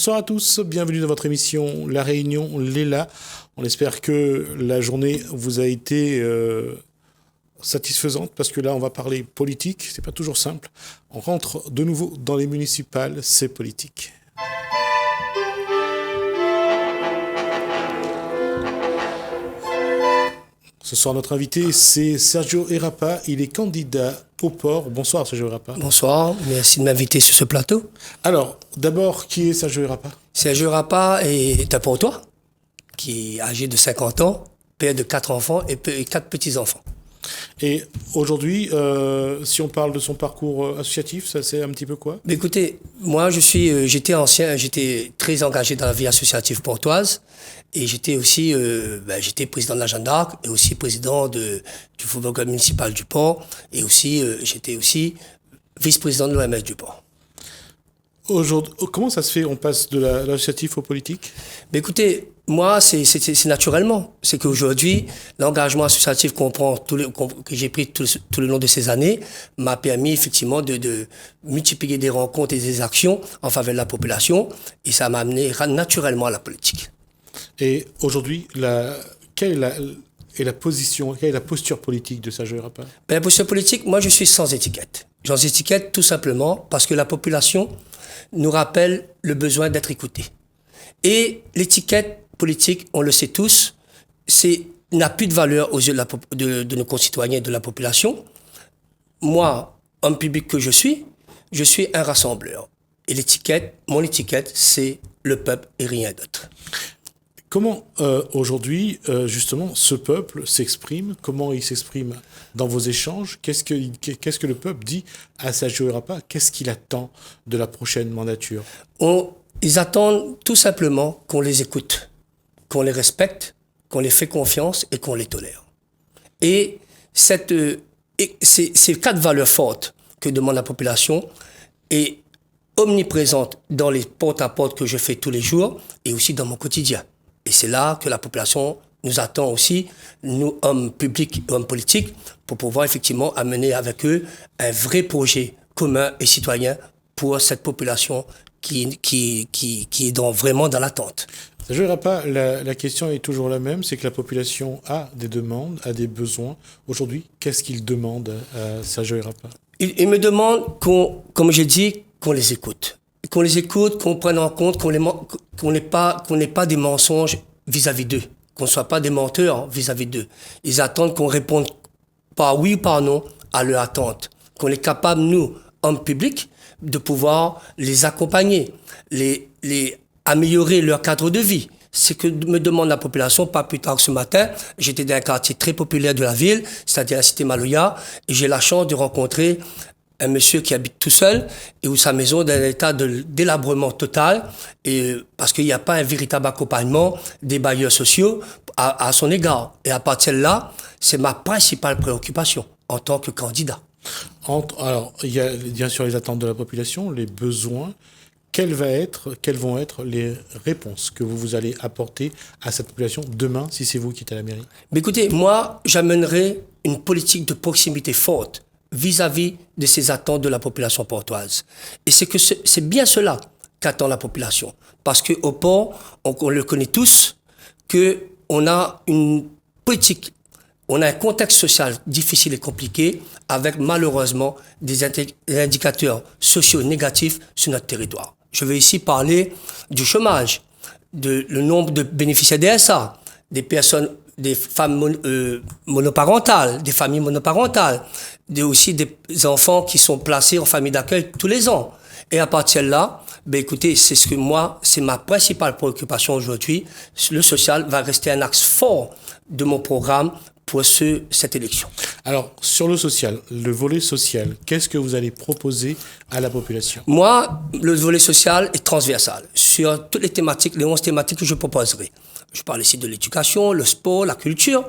Bonsoir à tous, bienvenue dans votre émission La Réunion Léla. On espère que la journée vous a été satisfaisante parce que là on va parler politique, c'est pas toujours simple. On rentre de nouveau dans les municipales, c'est politique. Ce soir, notre invité, c'est Sergio Errapa. Il est candidat au port. Bonsoir, Sergio Errapa. Bonsoir, merci de m'inviter sur ce plateau. Alors, d'abord, qui est Sergio Errapa? Sergio Errapa est un portois qui est âgé de 50 ans, père de 4 enfants et 4 petits-enfants. Et aujourd'hui, si on parle de son parcours associatif, ça c'est un petit peu quoi? Mais écoutez, moi j'étais très engagé dans la vie associative portoise et j'étais aussi j'étais président de la Jeanne d'Arc et aussi président du football club municipal du port et aussi j'étais aussi vice-président de l'OMS du port. Aujourd'hui, comment ça se fait? On passe de l'associatif au politique? Mais écoutez, moi, c'est naturellement. C'est qu'aujourd'hui, l'engagement associatif que j'ai pris tout le long de ces années m'a permis effectivement de multiplier des rencontres et des actions en faveur de la population et ça m'a amené naturellement à la politique. Et aujourd'hui, quelle est la posture politique de Sergio Errapa? La posture politique, moi, je suis sans étiquette. Sans étiquette tout simplement parce que la population nous rappelle le besoin d'être écouté. Et l'étiquette politique, on le sait tous, n'a plus de valeur aux yeux de nos concitoyens et de la population. Moi, homme public que je suis un rassembleur. Et mon étiquette, c'est le peuple et rien d'autre. Comment aujourd'hui, justement, ce peuple s'exprime? Comment il s'exprime dans vos échanges? Qu'est-ce que le peuple dit à Sergio Errapa? Qu'est-ce qu'il attend de la prochaine mandature? Ils attendent tout simplement qu'on les écoute, qu'on les respecte, qu'on les fait confiance et qu'on les tolère. Et ces 4 valeurs fortes que demande la population est omniprésente dans les porte-à-porte que je fais tous les jours et aussi dans mon quotidien. Et c'est là que la population nous attend aussi, nous, hommes publics et hommes politiques, pour pouvoir effectivement amener avec eux un vrai projet commun et citoyen pour cette population qui est vraiment dans l'attente. Sergio Errapa, la question est toujours la même, c'est que la population a des demandes, a des besoins. Aujourd'hui, qu'est-ce qu'il demande à Sergio Errapa? Il me demande, comme j'ai dit, qu'on les écoute. Qu'on les écoute, qu'on prenne en compte, qu'on n'ait pas des mensonges vis-à-vis d'eux, qu'on ne soit pas des menteurs vis-à-vis d'eux. Ils attendent qu'on réponde par oui ou par non à leur attente. Qu'on est capable, nous, hommes publics, de pouvoir les accompagner, les améliorer leur cadre de vie. C'est que me demande la population, pas plus tard que ce matin. J'étais dans un quartier très populaire de la ville, c'est-à-dire la cité Maloya, et j'ai la chance de rencontrer un monsieur qui habite tout seul et où sa maison est dans un état de délabrement total et parce qu'il n'y a pas un véritable accompagnement des bailleurs sociaux à son égard. Et à partir de là, c'est ma principale préoccupation en tant que candidat. Alors, il y a bien sûr les attentes de la population, les besoins. Quelles vont être les réponses que vous allez apporter à cette population demain, si c'est vous qui êtes à la mairie? Mais écoutez, moi, j'amènerai une politique de proximité forte vis-à-vis de ces attentes de la population portoise. Et c'est bien cela qu'attend la population. Parce qu'au port, on le connaît tous, qu'on a une politique, on a un contexte social difficile et compliqué, avec malheureusement des indicateurs sociaux négatifs sur notre territoire. Je vais ici parler du chômage, le nombre de bénéficiaires DSA, des femmes monoparentales, des familles monoparentales, aussi des enfants qui sont placés en famille d'accueil tous les ans. Et à partir de là, écoutez, c'est ma principale préoccupation aujourd'hui. Le social va rester un axe fort de mon programme pour cette élection. Alors, sur le social, le volet social, qu'est-ce que vous allez proposer à la population? Moi, le volet social est transversal sur toutes les 11 thématiques que je proposerai. Je parle ici de l'éducation, le sport, la culture.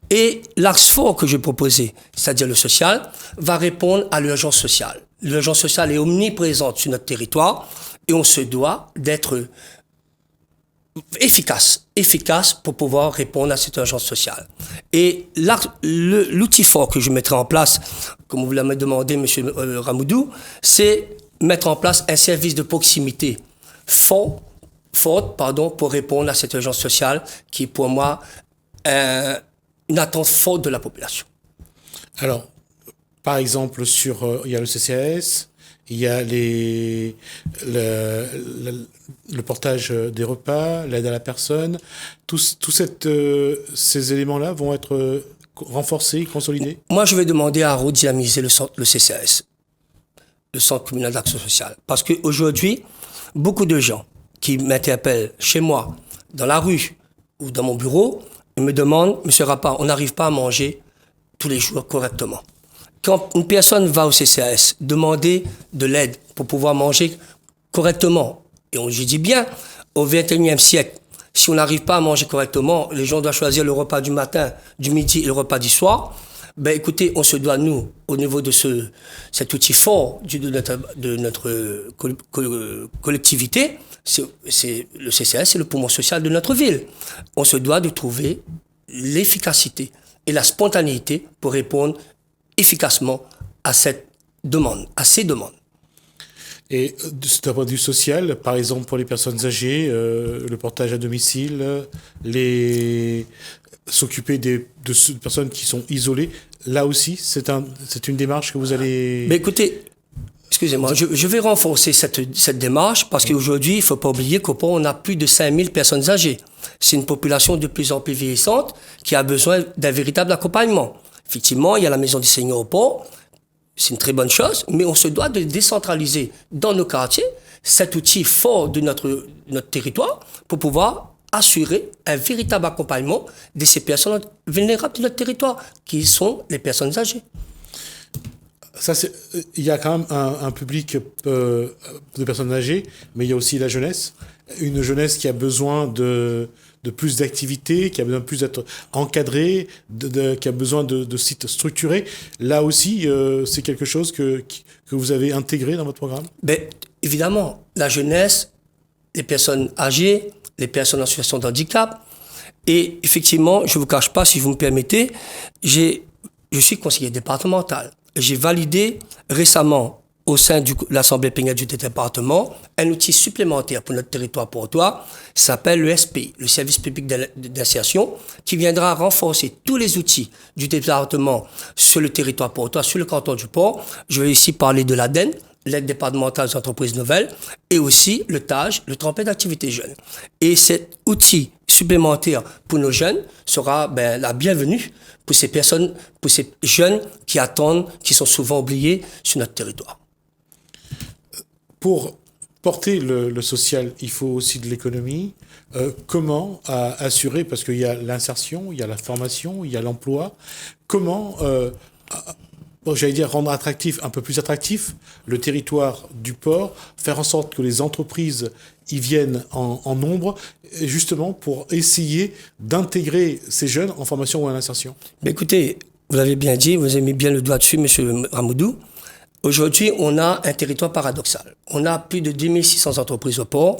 Et l'axe fort que je vais proposer, c'est-à-dire le social, va répondre à l'urgence sociale. L'urgence sociale est omniprésente sur notre territoire et on se doit d'être efficace pour pouvoir répondre à cette urgence sociale. Et l'outil fort que je mettrai en place, comme vous l'avez demandé, M. Ramoudou, c'est mettre en place un service de proximité fort forte, pour répondre à cette urgence sociale qui est pour moi une attente forte de la population. Alors, par exemple, il y a le CCAS, il y a le portage des repas, l'aide à la personne. Tous ces éléments-là vont être renforcés, consolidés. Moi, je vais demander à redynamiser le CCAS, le Centre communal d'action sociale. Parce qu'aujourd'hui, beaucoup de gens qui m'interpellent chez moi, dans la rue ou dans mon bureau, ils me demandent, Monsieur Rapa, on n'arrive pas à manger tous les jours correctement. Quand une personne va au CCAS demander de l'aide pour pouvoir manger correctement, et je dis bien, au XXIe siècle, si on n'arrive pas à manger correctement, les gens doivent choisir le repas du matin, du midi et le repas du soir. Ben écoutez, on se doit, nous, au niveau de cet outil fort de notre collectivité, c'est le CCAS, c'est le poumon social de notre ville. On se doit de trouver l'efficacité et la spontanéité pour répondre efficacement à cette demande, à ces demandes. Et d'un point de vue social, par exemple pour les personnes âgées, le portage à domicile, s'occuper de personnes qui sont isolées, là aussi, c'est une démarche que vous allez... Mais écoutez, excusez-moi, je vais renforcer cette démarche parce qu'aujourd'hui, il ne faut pas oublier qu'au Port, on a plus de 5000 personnes âgées. C'est une population de plus en plus vieillissante qui a besoin d'un véritable accompagnement. Effectivement, il y a la Maison du Seigneur au Port, c'est une très bonne chose, mais on se doit de décentraliser dans nos quartiers cet outil fort de notre territoire pour pouvoir assurer un véritable accompagnement de ces personnes vulnérables de notre territoire, qui sont les personnes âgées. Il y a quand même un public de personnes âgées, mais il y a aussi la jeunesse. Une jeunesse qui a besoin de plus d'activités, qui a besoin de plus d'être encadrée, qui a besoin de sites structurés. Là aussi, c'est quelque chose que vous avez intégré dans votre programme? Évidemment, la jeunesse, les personnes âgées, les personnes en situation de handicap. Et effectivement, je ne vous cache pas, si vous me permettez, je suis conseiller départemental. J'ai validé récemment au sein de l'Assemblée plénière du département un outil supplémentaire pour notre territoire portois, s'appelle le SPI, le service public d'insertion, qui viendra renforcer tous les outils du département sur le territoire portois, sur le canton du Port. Je vais ici parler de l'ADEN, l'aide départementale aux entreprises nouvelles, et aussi le TAGE, le tremplin d'activité jeune. Et cet outil supplémentaire pour nos jeunes sera la bienvenue pour ces personnes, pour ces jeunes qui attendent, qui sont souvent oubliés sur notre territoire. Pour porter le social, il faut aussi de l'économie. Comment assurer, parce qu'il y a l'insertion, il y a la formation, il y a l'emploi, comment... j'allais dire rendre un peu plus attractif le territoire du port, faire en sorte que les entreprises y viennent en nombre, justement pour essayer d'intégrer ces jeunes en formation ou en insertion. Mais écoutez, vous l'avez bien dit, vous avez mis bien le doigt dessus, M. Ramoudou. Aujourd'hui, on a un territoire paradoxal. On a plus de 2600 entreprises au port.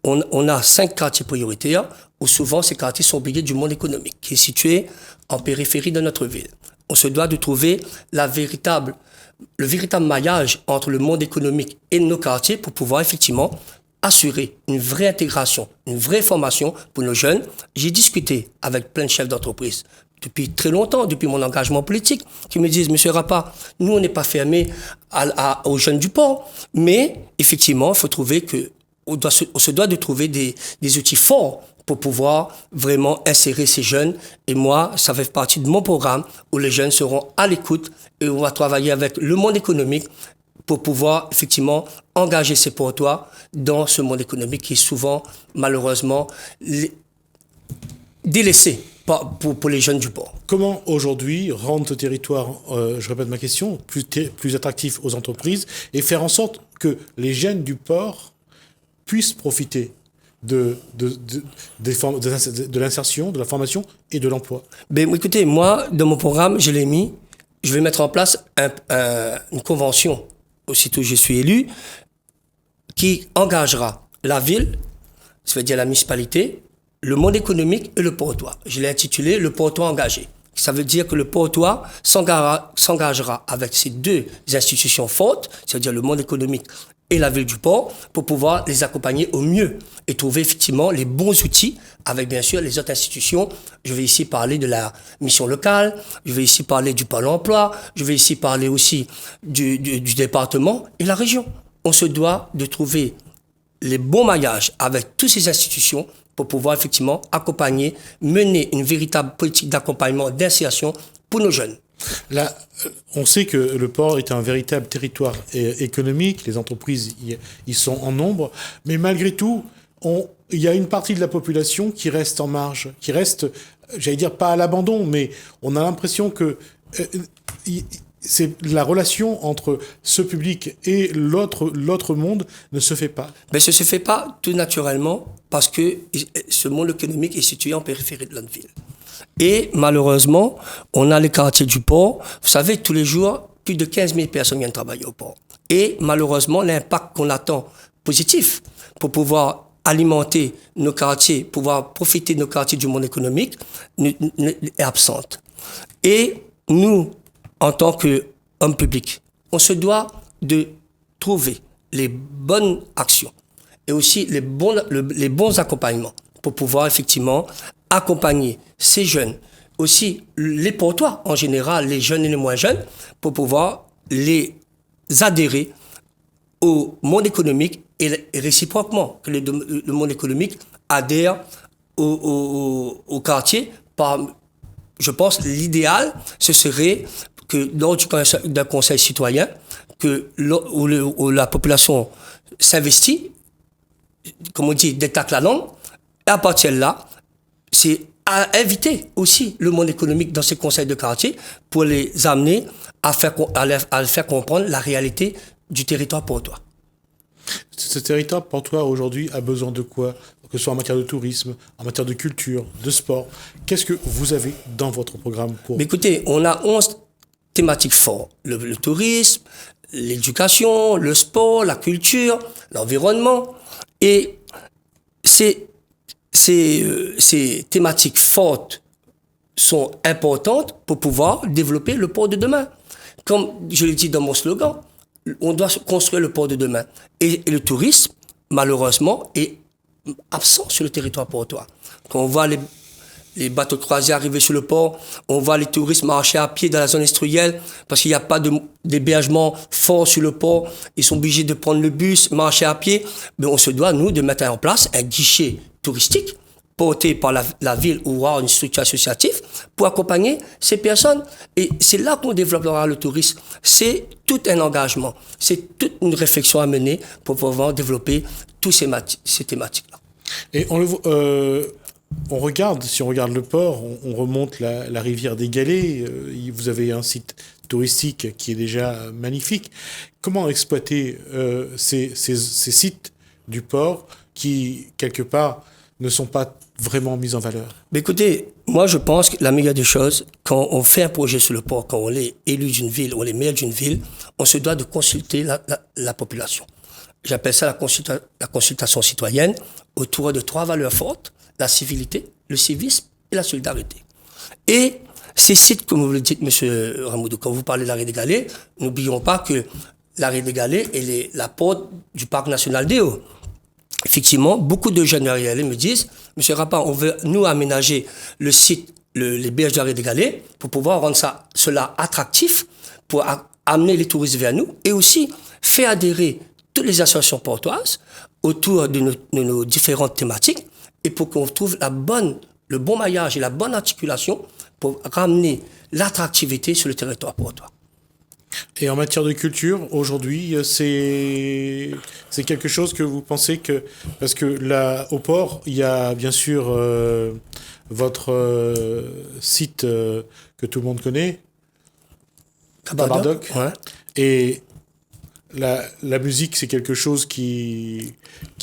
On a 5 quartiers prioritaires où souvent ces quartiers sont oubliés du monde économique, qui est situé en périphérie de notre ville. On se doit de trouver le véritable maillage entre le monde économique et nos quartiers pour pouvoir effectivement assurer une vraie intégration, une vraie formation pour nos jeunes. J'ai discuté avec plein de chefs d'entreprise depuis très longtemps, depuis mon engagement politique, qui me disent, Monsieur Rapa, nous on n'est pas fermés aux jeunes du port, mais effectivement, il faut trouver on se doit de trouver des outils forts pour pouvoir vraiment insérer ces jeunes. Et moi, ça fait partie de mon programme où les jeunes seront à l'écoute et on va travailler avec le monde économique pour pouvoir effectivement engager ces portois dans ce monde économique qui est souvent, malheureusement, délaissé pour les jeunes du port. Comment aujourd'hui rendre ce territoire, je répète ma question, plus attractif aux entreprises et faire en sorte que les jeunes du port puissent profiter de l'insertion, de la formation et de l'emploi? Écoutez, moi, dans mon programme, je l'ai mis, je vais mettre en place une convention, aussitôt que je suis élu, qui engagera la ville, ça veut dire la municipalité, le monde économique et le portois. Je l'ai intitulé « Le portois engagé ». Ça veut dire que le portois s'engagera avec ces deux institutions fortes, c'est-à-dire le monde économique et la ville du port pour pouvoir les accompagner au mieux et trouver effectivement les bons outils avec bien sûr les autres institutions. Je vais ici parler de la mission locale, je vais ici parler du pôle emploi, je vais ici parler aussi du département et la région. On se doit de trouver les bons maillages avec toutes ces institutions pour pouvoir effectivement accompagner, mener une véritable politique d'accompagnement, d'insertion pour nos jeunes. Là, on sait que le port est un véritable territoire économique, les entreprises y sont en nombre, mais malgré tout, il y a une partie de la population qui reste en marge, qui reste, j'allais dire pas à l'abandon, mais on a l'impression que c'est la relation entre ce public et l'autre monde ne se fait pas. Mais ça ne se fait pas tout naturellement parce que ce monde économique est situé en périphérie de notre ville. Et malheureusement, on a les quartiers du port. Vous savez, tous les jours, plus de 15 000 personnes viennent travailler au port. Et malheureusement, l'impact qu'on attend positif pour pouvoir alimenter nos quartiers, pouvoir profiter de nos quartiers du monde économique, est absente. Et nous, en tant qu'homme public, on se doit de trouver les bonnes actions et aussi les bons accompagnements pour pouvoir effectivement accompagner ces jeunes, aussi les portois en général, les jeunes et les moins jeunes, pour pouvoir les adhérer au monde économique et réciproquement, que le monde économique adhère au quartier. Je pense que l'idéal, ce serait que lors d'un conseil citoyen, où la population s'investit, comme on dit, détaque la langue, et à partir de là, c'est à inviter aussi le monde économique dans ces conseils de quartier pour les amener à faire comprendre la réalité du territoire portois. Ce territoire portois aujourd'hui a besoin de quoi? Que ce soit en matière de tourisme, en matière de culture, de sport. Qu'est-ce que vous avez dans votre programme pour... Mais écoutez, on a 11 thématiques fortes. Le tourisme, l'éducation, le sport, la culture, l'environnement. Et ces thématiques fortes sont importantes pour pouvoir développer le port de demain. Comme je l'ai dit dans mon slogan, on doit construire le port de demain. Et le tourisme, malheureusement, est absent sur le territoire portois. Quand on voit les bateaux de croisière arriver sur le port, on voit les touristes marcher à pied dans la zone industrielle parce qu'il n'y a pas d'hébergement fort sur le port. Ils sont obligés de prendre le bus, marcher à pied. Mais on se doit, nous, de mettre en place un guichet touristique porté par la ville ou une structure associative pour accompagner ces personnes. Et c'est là qu'on développera le tourisme. C'est tout un engagement. C'est toute une réflexion à mener pour pouvoir développer toutes ces thématiques-là. Et on regarde, si on regarde le port, on remonte la rivière des Galets. Vous avez un site touristique qui est déjà magnifique. Comment exploiter ces sites du port qui, quelque part, ne sont pas vraiment mis en valeur? Mais écoutez, moi je pense que la meilleure des choses, quand on fait un projet sur le port, quand on est élu d'une ville, on est maire d'une ville, on se doit de consulter la population. J'appelle ça la consultation citoyenne autour de 3 valeurs fortes: la civilité, le civisme et la solidarité. Et ces sites, comme vous le dites, M. Ramoudou, quand vous parlez de l'arrêt des Galets, n'oublions pas que l'arrêt des Galets est la porte du parc national des Hauts. Effectivement, beaucoup de jeunes Galais me disent: Monsieur Rapin, on veut nous aménager le site, les berges de l'arrêt des Galets, pour pouvoir rendre cela attractif, pour amener les touristes vers nous, et aussi faire adhérer toutes les associations portoises autour de nos différentes thématiques, et pour qu'on trouve le bon maillage et la bonne articulation pour ramener l'attractivité sur le territoire portois. Et en matière de culture, aujourd'hui, c'est quelque chose que vous pensez que... Parce que là, au port, il y a bien sûr votre site que tout le monde connaît, Cabardoc. Ouais. Et la musique, c'est quelque chose qui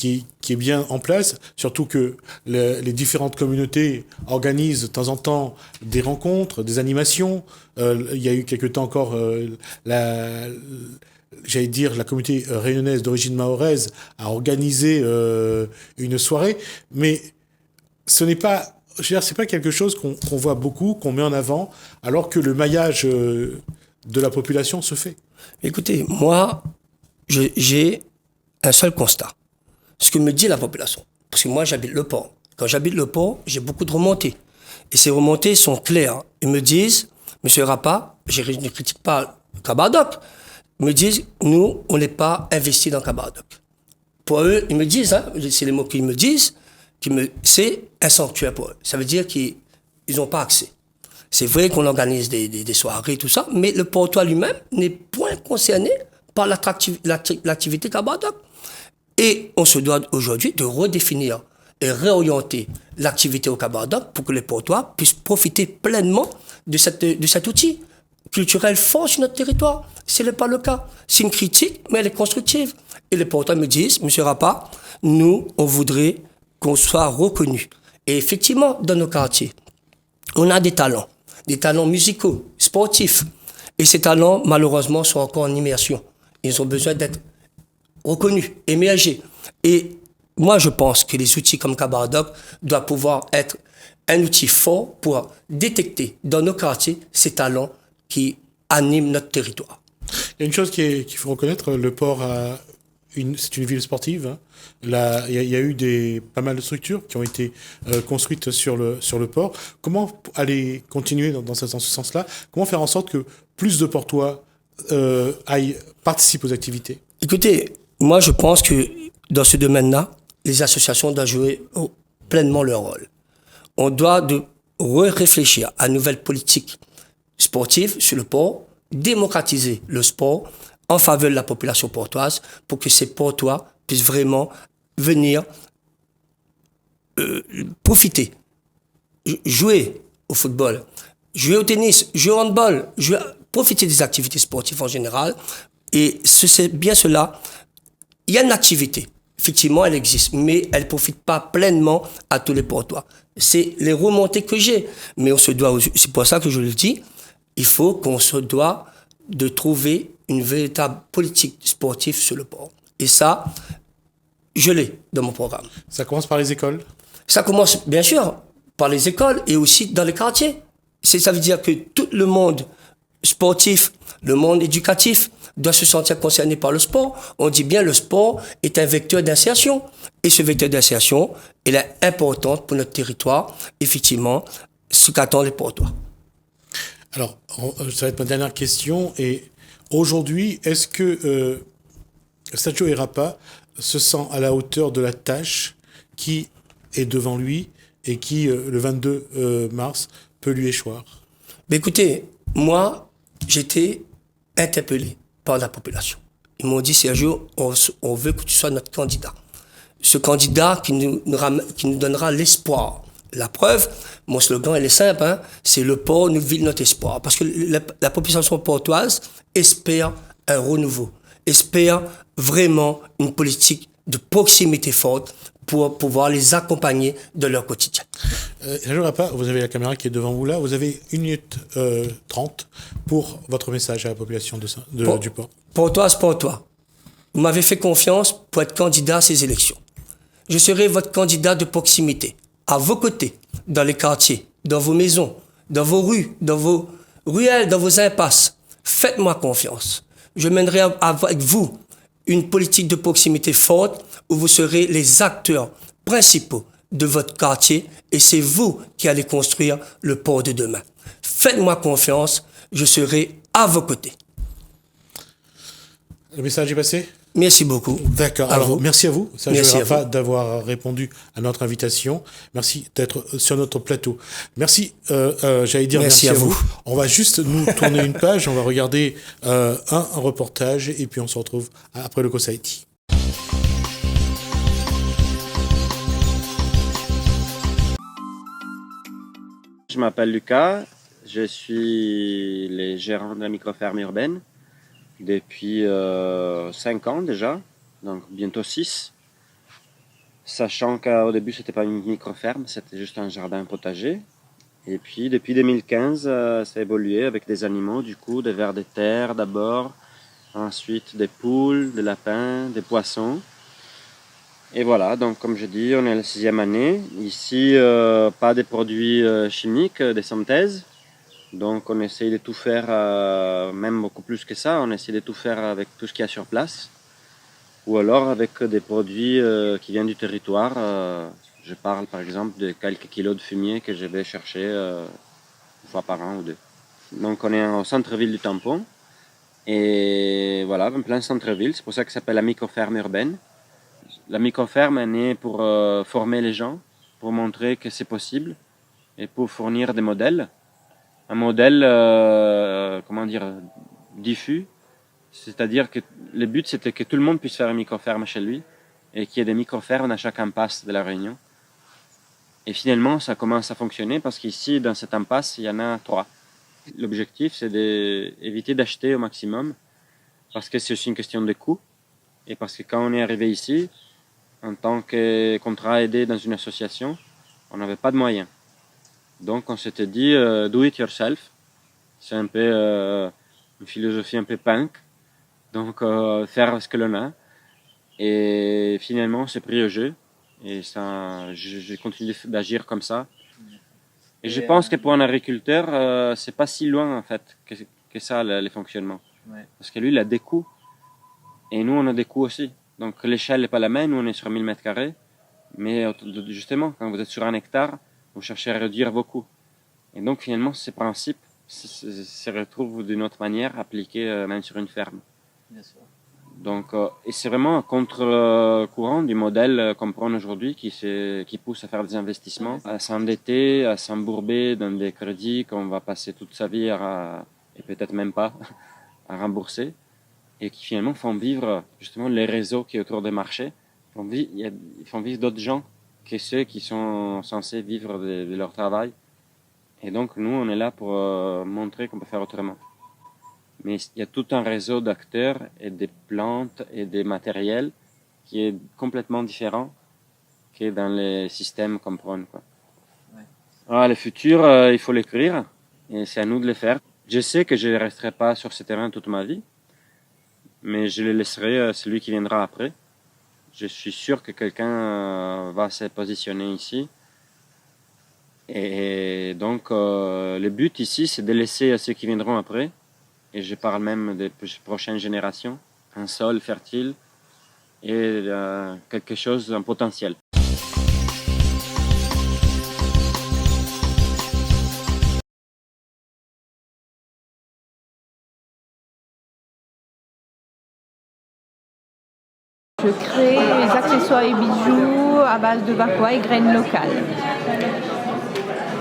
est bien en place, surtout que les différentes communautés organisent de temps en temps des rencontres, des animations. Il y a eu quelque temps encore la communauté réunionnaise d'origine mahoraise a organisé une soirée, mais ce n'est pas, c'est pas quelque chose qu'on voit beaucoup, qu'on met en avant, alors que le maillage de la population se fait. Écoutez, moi, j'ai un seul constat. Ce que me dit la population. Parce que moi, j'habite le port. Quand j'habite le port, j'ai beaucoup de remontées. Et ces remontées sont claires. Ils me disent, Monsieur Rapa, je ne critique pas Cabardoc, ils me disent, nous, on n'est pas investis dans Cabardoc. Pour eux, ils me disent, hein, c'est les mots qu'ils me disent, c'est un sanctuaire pour eux. Ça veut dire qu'ils n'ont pas accès. C'est vrai qu'on organise des soirées, tout ça, mais le portois lui-même n'est point concerné par l'activité Cabardoc. Et on se doit aujourd'hui de redéfinir et réorienter l'activité au Cabardoc pour que les portois puissent profiter pleinement de cet outil culturel fort sur notre territoire. Ce n'est pas le cas. C'est une critique, mais elle est constructive. Et les portois me disent, Monsieur Rapa, nous, on voudrait qu'on soit reconnu. Et effectivement, dans nos quartiers, on a des talents musicaux, sportifs. Et ces talents, malheureusement, sont encore en immersion. Ils ont besoin d'être reconnus, émergés. Et moi, je pense que les outils comme Cabardoc doivent pouvoir être un outil fort pour détecter dans nos quartiers ces talents qui animent notre territoire. Il y a une chose qu'il faut reconnaître, le port c'est une ville sportive. Hein. Là, il y a eu pas mal de structures qui ont été construites sur le port. Comment aller continuer dans ce sens-là? Comment faire en sorte que plus de portois participent aux activités? Écoutez, moi je pense que dans ce domaine-là, les associations doivent jouer pleinement leur rôle. On doit réfléchir à une nouvelle politique sportive sur le port, démocratiser le sport en faveur de la population portoise pour que ces portois puissent vraiment venir profiter, jouer au football, jouer au tennis, jouer au handball, profiter des activités sportives en général. Et c'est bien cela. Il y a une activité, effectivement, elle existe, mais elle ne profite pas pleinement à tous les portois. C'est les remontées que j'ai. Mais on se doit, c'est pour ça que je le dis, il faut qu'on se doit de trouver une véritable politique sportive sur le port. Et ça, je l'ai dans mon programme. Ça commence par les écoles? Ça commence, bien sûr, par les écoles et aussi dans les quartiers. Ça veut dire que tout le monde sportif, le monde éducatif doit se sentir concerné par le sport. On dit bien le sport est un vecteur d'insertion. Et ce vecteur d'insertion, il est important pour notre territoire, effectivement, ce qu'attendent les portois. Alors, ça va être ma dernière question. Et aujourd'hui, est-ce que Sergio Irapa se sent à la hauteur de la tâche qui est devant lui et qui, le 22 mars, peut lui échoir? Mais écoutez, moi, j'étais interpellé par la population. Ils m'ont dit, Sergio, on veut que tu sois notre candidat. Ce candidat qui nous donnera l'espoir. La preuve, mon slogan, il est simple, hein, c'est le port nous vit notre espoir. Parce que la population portoise espère un renouveau, espère vraiment une politique de proximité forte pour pouvoir les accompagner de leur quotidien. Sergio Rapa, vous avez la caméra qui est devant vous là, vous avez 1 minute 30 pour votre message à la population du port. Portoise, portois, vous m'avez fait confiance pour être candidat à ces élections. Je serai votre candidat de proximité, à vos côtés, dans les quartiers, dans vos maisons, dans vos rues, dans vos ruelles, dans vos impasses. Faites-moi confiance. Je mènerai avec vous une politique de proximité forte où vous serez les acteurs principaux de votre quartier et c'est vous qui allez construire le port de demain. Faites-moi confiance, je serai à vos côtés. Le message est passé? Merci beaucoup. D'accord. Alors, merci à vous, Sergio Rapa, d'avoir répondu à notre invitation. Merci d'être sur notre plateau. Merci, j'allais dire merci à vous. On va juste nous tourner une page, on va regarder un reportage et puis on se retrouve après le COSAITI. Je m'appelle Lucas, je suis le gérant de la microferme urbaine depuis 5 ans déjà, donc bientôt 6. Sachant qu'au début, c'était pas une microferme, c'était juste un jardin potager. Et puis, depuis 2015, ça a évolué avec des animaux, du coup, des vers de terre d'abord, ensuite des poules, des lapins, des poissons. Et voilà, donc comme je dis, on est à la 6e année. Ici, pas de produits chimiques, des synthèses. Donc on essaye de tout faire, même beaucoup plus que ça, on essaie de tout faire avec tout ce qu'il y a sur place. ou alors avec des produits qui viennent du territoire. Je parle par exemple de quelques kilos de fumier que je vais chercher une fois par an ou deux. Donc on est au centre-ville du Tampon, et voilà, en plein centre-ville, c'est pour ça que ça s'appelle la microferme urbaine. La microferme est née pour former les gens, pour montrer que c'est possible et pour fournir des modèles. Un modèle, comment dire, diffus, c'est-à-dire que le but c'était que tout le monde puisse faire une microferme chez lui et qu'il y ait des microfermes à chaque impasse de la Réunion. Et finalement, ça commence à fonctionner parce qu'ici, dans cette impasse, il y en a 3. L'objectif, c'est d'éviter d'acheter au maximum parce que c'est aussi une question de coût et parce que quand on est arrivé ici, en tant que contrat aidé dans une association, on n'avait pas de moyens. Donc on s'était dit do it yourself. C'est un peu une philosophie un peu punk. Donc faire ce que l'on a. Et finalement on s'est pris au jeu. Et ça, j'ai continué d'agir comme ça. Et je pense que pour un agriculteur, c'est pas si loin en fait que ça, les fonctionnements. Ouais. Parce que lui, il a des coûts. Et nous, on a des coûts aussi. Donc l'échelle n'est pas la même, nous on est sur 1000 mètres carrés. Mais justement, quand vous êtes sur 1 hectare, vous cherchez à réduire vos coûts. Et donc finalement, ces principes se retrouvent d'une autre manière appliqués même sur une ferme. Bien sûr. Donc, et c'est vraiment un contre-courant du modèle qu'on prend aujourd'hui qui pousse à faire des investissements, à s'endetter, à s'embourber dans des crédits qu'on va passer toute sa vie et peut-être même pas à rembourser, et qui finalement font vivre justement les réseaux qui sont autour des marchés. Ils font vivre d'autres gens que ceux qui sont censés vivre de leur travail. Et donc nous, on est là pour montrer qu'on peut faire autrement. Mais il y a tout un réseau d'acteurs et des plantes et des matériels qui est complètement différent que dans les systèmes qu'on prône, quoi. Ouais. Alors, le futur, il faut l'écrire et c'est à nous de le faire. Je sais que je ne resterai pas sur ce terrain toute ma vie, mais je le laisserai à celui qui viendra après. Je suis sûr que quelqu'un va se positionner ici. Et donc, le but ici, c'est de laisser à ceux qui viendront après, et je parle même des prochaines générations, un sol fertile et quelque chose, un potentiel. Je crée les accessoires et bijoux à base de vacois et graines locales.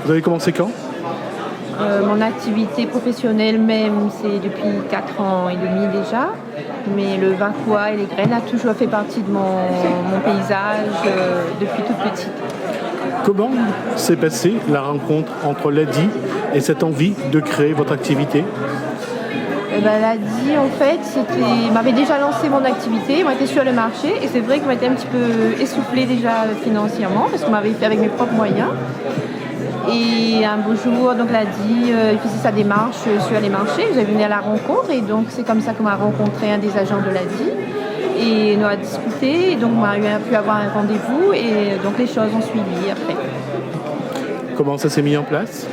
Vous avez commencé quand ? Mon activité professionnelle même, c'est depuis 4 ans et demi déjà. Mais le vacois et les graines a toujours fait partie de mon paysage depuis toute petite. Comment s'est passée la rencontre entre Ladi et cette envie de créer votre activité ? Ladi, en fait, m'avait déjà lancé mon activité, moi j'étais sur le marché et c'est vrai que m'était un petit peu essoufflée déjà financièrement parce qu'on m'avait fait avec mes propres moyens. Et un beau jour, donc Ladi, il faisait sa démarche sur les marchés, j'avais venu à la rencontre et donc c'est comme ça qu'on m'a rencontré un des agents de Ladi et on a discuté et donc on a pu avoir un rendez-vous et donc les choses ont suivi après. Comment ça s'est mis en place ?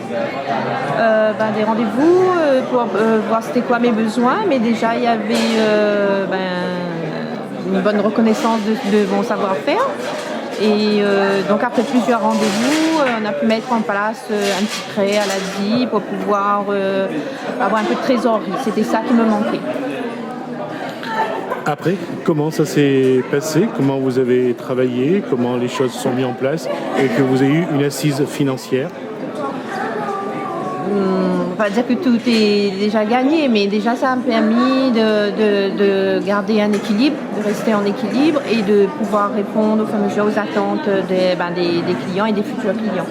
Des rendez-vous pour voir c'était quoi mes besoins, mais déjà il y avait une bonne reconnaissance de mon savoir-faire. Et donc après plusieurs rendez-vous, on a pu mettre en place un petit prêt à Ladi pour pouvoir avoir un peu de trésorerie. C'était ça qui me manquait. Après, comment ça s'est passé ? Comment vous avez travaillé ? Comment les choses se sont mises en place et que vous avez eu une assise financière ? On va dire que tout est déjà gagné, mais déjà ça m'a permis de garder un équilibre, de rester en équilibre et de pouvoir répondre au fur et à mesure aux attentes des clients et des futurs clients.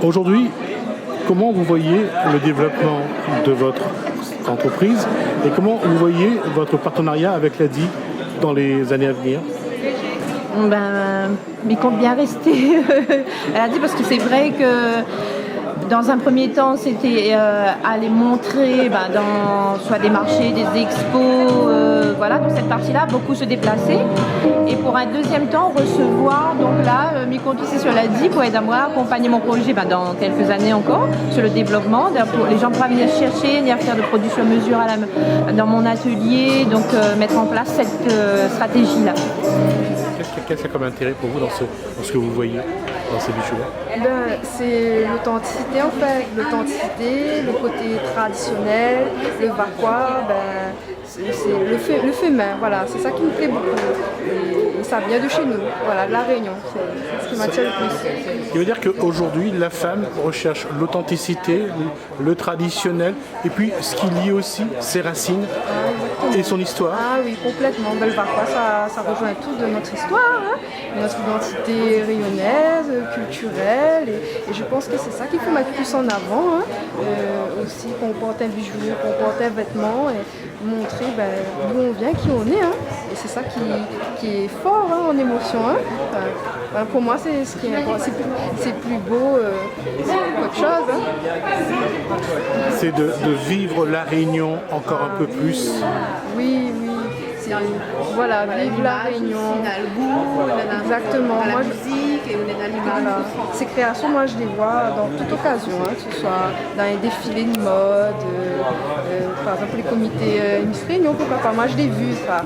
Aujourd'hui, comment vous voyez le développement de votre entreprise et comment vous voyez votre partenariat avec Ladi dans les années à venir ? Mais il compte bien rester à Ladi parce que c'est vrai que Dans un premier temps, c'était aller montrer dans soit des marchés, des expos, voilà, dans cette partie-là, beaucoup se déplacer. Et pour un deuxième temps, recevoir, donc là, m'y contourner sur la DI pour aider à moi, accompagner mon projet dans quelques années encore, sur le développement. Les gens pourraient venir chercher, venir faire de produits sur mesure dans mon atelier, donc mettre en place cette stratégie-là. Qu'est-ce qu'il y a comme intérêt pour vous dans ce que vous voyez dans ces bijoux-là? C'est l'authenticité en fait, l'authenticité, le côté traditionnel, le vaquois, c'est le fait main, voilà, c'est ça qui me plaît beaucoup. Et ça vient de chez nous, voilà, de la Réunion, c'est ce qui m'attire le plus. Il veut dire qu'aujourd'hui, la femme recherche l'authenticité, le traditionnel, et puis ce qui lie aussi ses racines et son histoire. Ah oui, complètement. Le vaquois, ça rejoint tout de notre histoire, hein, notre identité rayonnaise, culturelle, et je pense que c'est ça qu'il faut mettre plus en avant, hein. Aussi qu'on porte un bijou, qu'on porte un vêtement, et montrer d'où on vient, qui on est, hein. Et c'est ça qui est fort, hein, en émotion, hein. Pour moi, c'est ce qui est important. C'est plus beau qu'autre chose, hein. C'est de vivre la Réunion encore un peu plus. Oui. Voilà, vivre la Réunion. Exactement. La musique et l'animal. Ces créations, moi, je les vois dans toute occasion, hein, que ce soit dans les défilés de mode, par exemple les comités Miss Réunion, pourquoi pas. Moi, je l'ai vu, ça.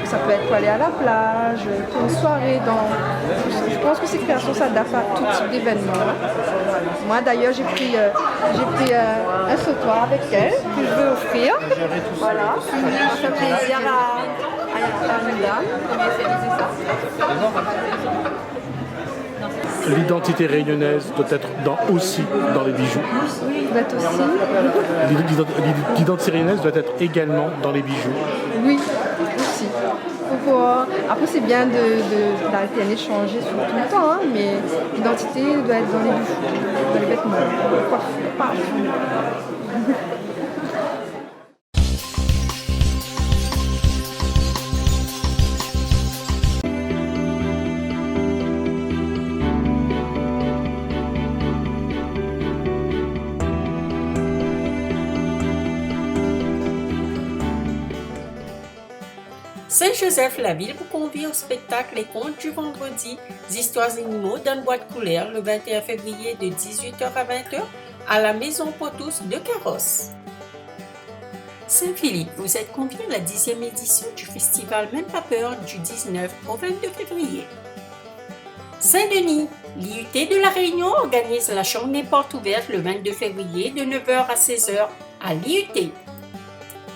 Ça peut être pour aller à la plage, pour une soirée. Je pense que ces créations s'adaptent à tout type d'événement. Moi, d'ailleurs, j'ai pris un sautoir avec elle que je veux offrir. Voilà, ça fait plaisir à une dame de commercialiser ça. L'identité réunionnaise doit être aussi dans les bijoux. Doit être aussi. L'identité réunionnaise doit être également dans les bijoux. Oui, aussi. Après, c'est bien d'alterner, changer sur tout le temps, hein, mais l'identité doit être dans les bijoux, dans les vêtements, coiffure, parfum. Saint-Joseph-la-Ville vous convie au spectacle Les Contes du Vendredi, Histoires animaux dans boîte couleur le 21 février de 18h à 20h à la Maison Potous de Carrosse. Saint-Philippe, vous êtes conviés à la 10e édition du festival Même pas peur du 19 au 22 février. Saint-Denis, l'IUT de la Réunion organise la journée porte ouverte le 22 février de 9h à 16h à l'IUT.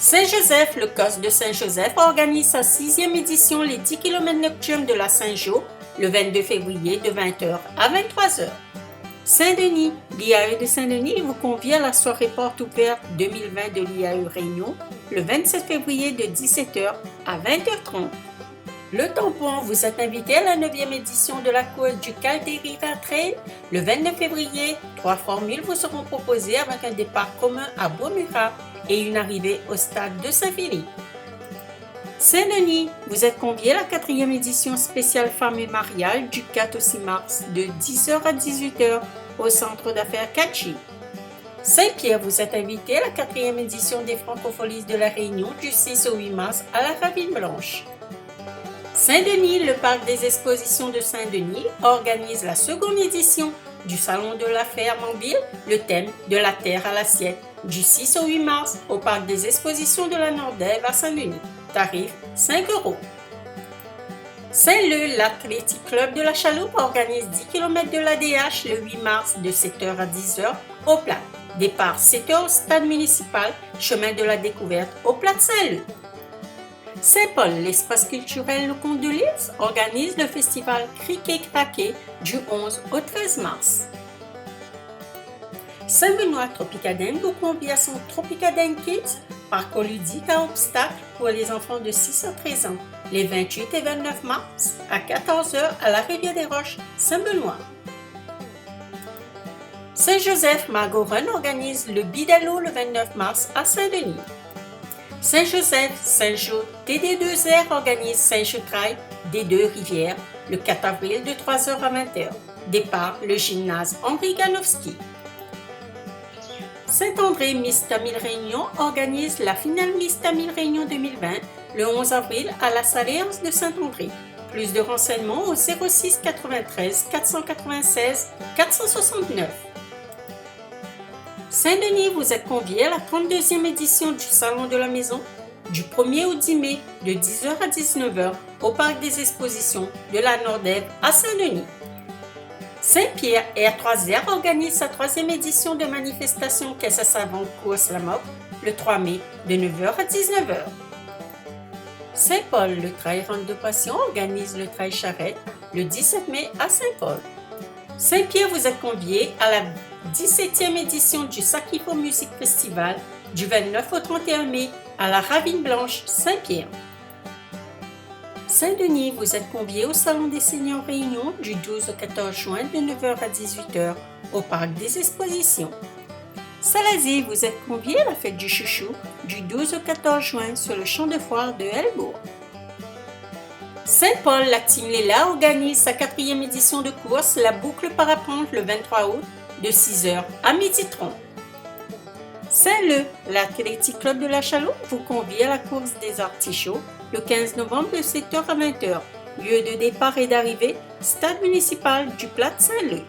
Saint-Joseph, le COS de Saint-Joseph organise sa 6e édition les 10 km nocturnes de la Saint-Jo le 22 février de 20h à 23h. Saint-Denis, l'IAE de Saint-Denis vous convie à la soirée porte ouverte 2020 de l'IAE Réunion le 27 février de 17h à 20h30. Le Tampon, vous êtes invité à la 9e édition de la course du Calderi River Trail le 29 février. 3 formules vous seront proposées avec un départ commun à Beaumura et une arrivée au stade de Saint-Philippe. Saint-Denis, vous êtes conviés à la 4e édition spéciale Femmes et Mariage du 4 au 6 mars de 10h à 18h au centre d'affaires Catchy. Saint-Pierre, vous êtes invité à la 4e édition des Francopholies de la Réunion du 6 au 8 mars à la Ravine Blanche. Saint-Denis, le parc des expositions de Saint-Denis organise la 2e édition du Salon de la Ferme en ville, le thème de la terre à l'assiette, du 6 au 8 mars au parc des expositions de la Nordève à Saint-Denis. Tarif 5 €. Saint-Leu, l'Athletic Club de la Chaloupe organise 10 km de l'ADH le 8 mars de 7h à 10h au Plat. Départ 7h au stade municipal, chemin de la découverte au Plat de Saint-Leu. Saint-Paul, l'espace culturel Le Comte de Lys organise le festival Criquet Craquet du 11 au 13 mars. Saint-Benoît Tropicadène vous convie à son Tropicadène Kids, parcours ludique à obstacles pour les enfants de 6 à 13 ans, les 28 et 29 mars à 14h à la Rivière des Roches, Saint-Benoît. Saint-Joseph Margot Run organise le Bidalo le 29 mars à Saint-Denis. Saint-Joseph Saint-Jo TD2R organise Saint-Jo Trail des Deux Rivières le 4 avril de 3h à 20h. Départ le gymnase Henri Ganowski. Saint-André Miss Tamil Réunion organise la finale Miss Tamil Réunion 2020 le 11 avril à la Saléance de Saint-André. Plus de renseignements au 06 93 496 469. Saint-Denis, vous êtes conviés à la 32e édition du Salon de la Maison du 1er au 10 mai de 10h à 19h au Parc des Expositions de la Nordève à Saint-Denis. Saint-Pierre R3R organise sa 3e édition de manifestation Caisse à savon course la MOP le 3 mai de 9h à 19h. Saint-Paul, le Trail Ronde de Passion organise le Trail Charrette le 17 mai à Saint-Paul. Saint-Pierre, vous êtes conviés à la 17e édition du Sakifo Music Festival du 29 au 31 mai à la Ravine Blanche Saint-Pierre. Saint-Denis, vous êtes conviés au Salon des Seigneurs Réunion du 12 au 14 juin de 9h à 18h au Parc des Expositions. Salazie, vous êtes conviés à la fête du chouchou du 12 au 14 juin sur le champ de foire de Helbourg. Saint-Paul, la Team Léla organise sa 4e édition de course La Boucle Parapente le 23 août de 6h à 12h30. Saint-Leu, l'Athletic Club de la Chaloupes vous convie à la course des artichauts le 15 novembre de 7h à 20h. Lieu de départ et d'arrivée, stade municipal du Plat Saint-Leu.